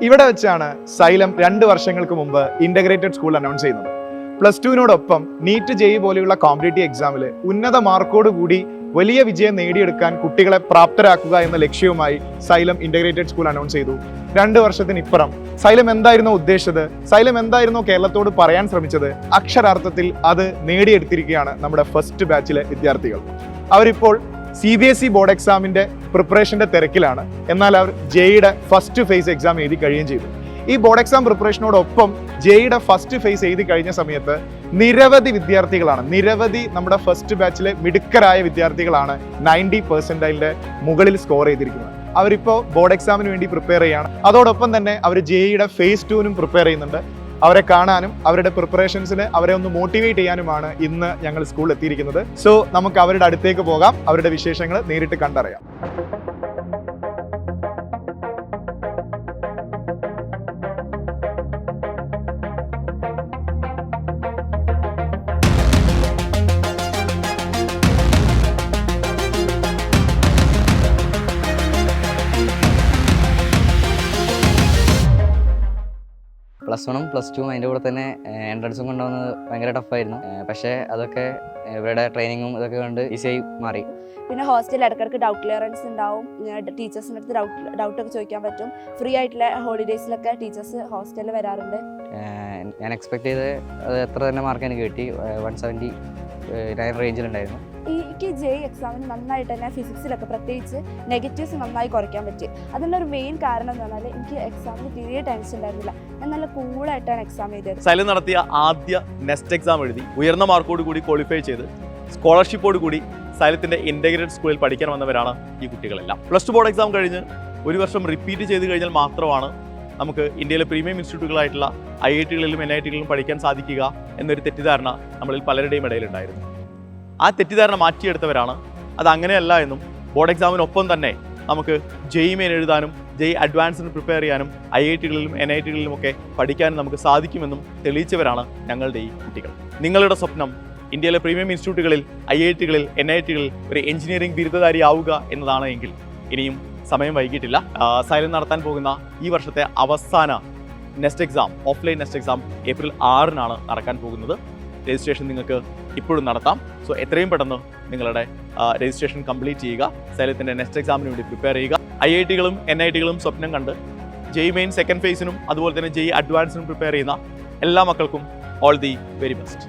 ഇവിടെ വെച്ചാണ് സൈലം 2 വർഷങ്ങൾക്ക് മുമ്പ് ഇന്റഗ്രേറ്റഡ് സ്കൂൾ അനൗൺസ് ചെയ്യുന്നത്. +2നോടൊപ്പം നീറ്റ് ജെഇ പോലെയുള്ള കോമ്പറ്റേറ്റീവ് എക്സാമിൽ ഉന്നത മാർക്കോടുകൂടി വലിയ വിജയം നേടിയെടുക്കാൻ കുട്ടികളെ പ്രാപ്തരാക്കുക എന്ന ലക്ഷ്യവുമായി സൈലം ഇന്റഗ്രേറ്റഡ് സ്കൂൾ അനൗൺസ് ചെയ്തു. 2 വർഷത്തിനിപ്പുറം സൈലം എന്തായിരുന്നോ ഉദ്ദേശിച്ചത്, സൈലം എന്തായിരുന്നോ കേരളത്തോട് പറയാൻ ശ്രമിച്ചത്, അക്ഷരാർത്ഥത്തിൽ അത് നേടിയെടുത്തിരിക്കുകയാണ് നമ്മുടെ ഫസ്റ്റ് ബാച്ചിലെ വിദ്യാർത്ഥികൾ. അവരിപ്പോൾ CBSE ബോർഡ് എക്സാമിന്റെ പ്രിപ്പറേഷന്റെ തിരക്കിലാണ്. എന്നാൽ അവർ ജെഇയുടെ ഫസ്റ്റ് ഫേസ് എക്സാം എഴുതി കഴിയുകയും ചെയ്തു. ഈ ബോർഡ് എക്സാം പ്രിപ്പറേഷനോടൊപ്പം ജെഇയുടെ ഫസ്റ്റ് ഫേസ് എഴുതി കഴിഞ്ഞ സമയത്ത് നിരവധി നമ്മുടെ ഫസ്റ്റ് ബാച്ചിലെ മിടുക്കരായ വിദ്യാർത്ഥികളാണ് 90% മുകളിൽ സ്കോർ ചെയ്തിരിക്കുന്നത്. അവരിപ്പോൾ ബോർഡ് എക്സാമിന് വേണ്ടി പ്രിപ്പയർ ചെയ്യുകയാണ്. അതോടൊപ്പം തന്നെ അവർ ജെഇയുടെ ഫേസ് 2നും പ്രിപ്പയർ ചെയ്യുന്നുണ്ട്. അവരെ കാണാനും അവരുടെ പ്രിപ്പറേഷൻസിന് അവരെ ഒന്ന് മോട്ടിവേറ്റ് ചെയ്യാനുമാണ് ഇന്ന് ഞങ്ങൾ സ്കൂളിൽ എത്തിയിരിക്കുന്നത്. സോ നമുക്ക് അവരുടെ അടുത്തേക്ക് പോകാം, അവരുടെ വിശേഷങ്ങൾ നേരിട്ട് കണ്ടറിയാം. +1ഉം +2ഉം അതിൻ്റെ കൂടെ തന്നെ എൻട്രൻസും കൊണ്ടുവന്നത് ഭയങ്കര ടഫായിരുന്നു. പക്ഷേ അതൊക്കെ ഇവരുടെ ട്രെയിനിങ്ങും ഇതൊക്കെ കൊണ്ട് ഈസിയായി മാറി. പിന്നെ ഹോസ്റ്റലിൽ ഇടയ്ക്കിടയ്ക്ക് ഡൗട്ട് ക്ലിയറൻസ് ഉണ്ടാവും. ടീച്ചേഴ്സിൻ്റെ അടുത്ത് ഡൗട്ടൊക്കെ ചോദിക്കാൻ പറ്റും. ഫ്രീ ആയിട്ടുള്ള ഹോളിഡേയ്സിലൊക്കെ ടീച്ചേഴ്സ് ഹോസ്റ്റലിൽ വരാറുണ്ട്. ഞാൻ എക്സ്പെക്ട് ചെയ്ത് അത് എത്ര തന്നെ മാർക്ക് എനിക്ക് കിട്ടി, 179 റേഞ്ചിലുണ്ടായിരുന്നു. എനിക്ക് ജെഇ എക്സാമിന് നന്നായിട്ട് തന്നെ ഫിസിക്സിലൊക്കെ പ്രത്യേകിച്ച് നെഗറ്റീവ്സ് നന്നായി കുറയ്ക്കാൻ പറ്റി. അതിൻ്റെ ഒരു മെയിൻ കാരണം എന്ന് പറഞ്ഞാൽ എനിക്ക് എക്സാമിന് തീരെ ടെൻഷൻ ഉണ്ടായിരുന്നില്ല. ഞാൻ നല്ല കൂളായിട്ടാണ് എക്സാം എഴുതിയത്. സൈലം നടത്തിയ ആദ്യ നെക്സ്റ്റ് എക്സാം എഴുതി ഉയർന്ന മാർക്കോട് കൂടി ക്വാളിഫൈ ചെയ്ത് സ്കോളർഷിപ്പോട് കൂടി സൈലത്തിന്റെ ഇന്റഗ്രേറ്റഡ് സ്കൂളിൽ പഠിക്കാൻ വന്നവരാണ് ഈ കുട്ടികളെല്ലാം. +2 ബോർഡ് എക്സാം കഴിഞ്ഞ് 1 വർഷം റിപ്പീറ്റ് ചെയ്ത് കഴിഞ്ഞാൽ മാത്രമാണ് നമുക്ക് ഇന്ത്യയിലെ പ്രീമിയം ഇൻസ്റ്റിറ്റ്യൂട്ടുകളായിട്ടുള്ള IITകളിലും NITകളിലും പഠിക്കാൻ സാധിക്കുക എന്നൊരു തെറ്റിദ്ധാരണ നമ്മളിൽ പലരുടെയും ഇടയിലുണ്ടായിരുന്നു. ആ തെറ്റിദ്ധാരണ മാറ്റിയെടുത്തവരാണ്. അത് അങ്ങനെയല്ല എന്നും ബോർഡ് എക്സാമിനൊപ്പം തന്നെ നമുക്ക് ജെഇ മെയിൻ എഴുതാനും ജെഇ അഡ്വാൻസിന് പ്രിപ്പയർ ചെയ്യാനും IITകളിലും NITകളിലും ഒക്കെ പഠിക്കാനും നമുക്ക് സാധിക്കുമെന്നും തെളിയിച്ചവരാണ് ഞങ്ങളുടെ ഈ കുട്ടികൾ. നിങ്ങളുടെ സ്വപ്നം ഇന്ത്യയിലെ പ്രീമിയം ഇൻസ്റ്റിറ്റ്യൂട്ടുകളിൽ IITകളിൽ NITകളിൽ ഒരു എഞ്ചിനീയറിംഗ് ബിരുദധാരിയാവുക എന്നതാണ് എങ്കിൽ ഇനിയും സമയം വൈകിട്ടില്ല. സൈലം നടത്താൻ പോകുന്ന ഈ വർഷത്തെ അവസാന next exam, offline next exam April 6-നാണ് നടക്കാൻ പോകുന്നത്. രജിസ്ട്രേഷൻ നിങ്ങൾക്ക് ഇപ്പോഴും നടത്താം. സോ എത്രയും പെട്ടെന്ന് നിങ്ങളുടെ രജിസ്ട്രേഷൻ കംപ്ലീറ്റ് ചെയ്യുക. സൈലത്തിൻ്റെ നെക്സ്റ്റ് എക്സാമിന് വേണ്ടി പ്രിപ്പയർ ചെയ്യുക. IITകളും NITകളും സ്വപ്നം കണ്ട് ജെഇ മെയിൻ സെക്കൻഡ് ഫേസിനും അതുപോലെ തന്നെ ജെഇ അഡ്വാൻസിനും പ്രിപ്പയർ ചെയ്യുന്ന എല്ലാ മക്കൾക്കും ഓൾ ദി വെരി ബെസ്റ്റ്.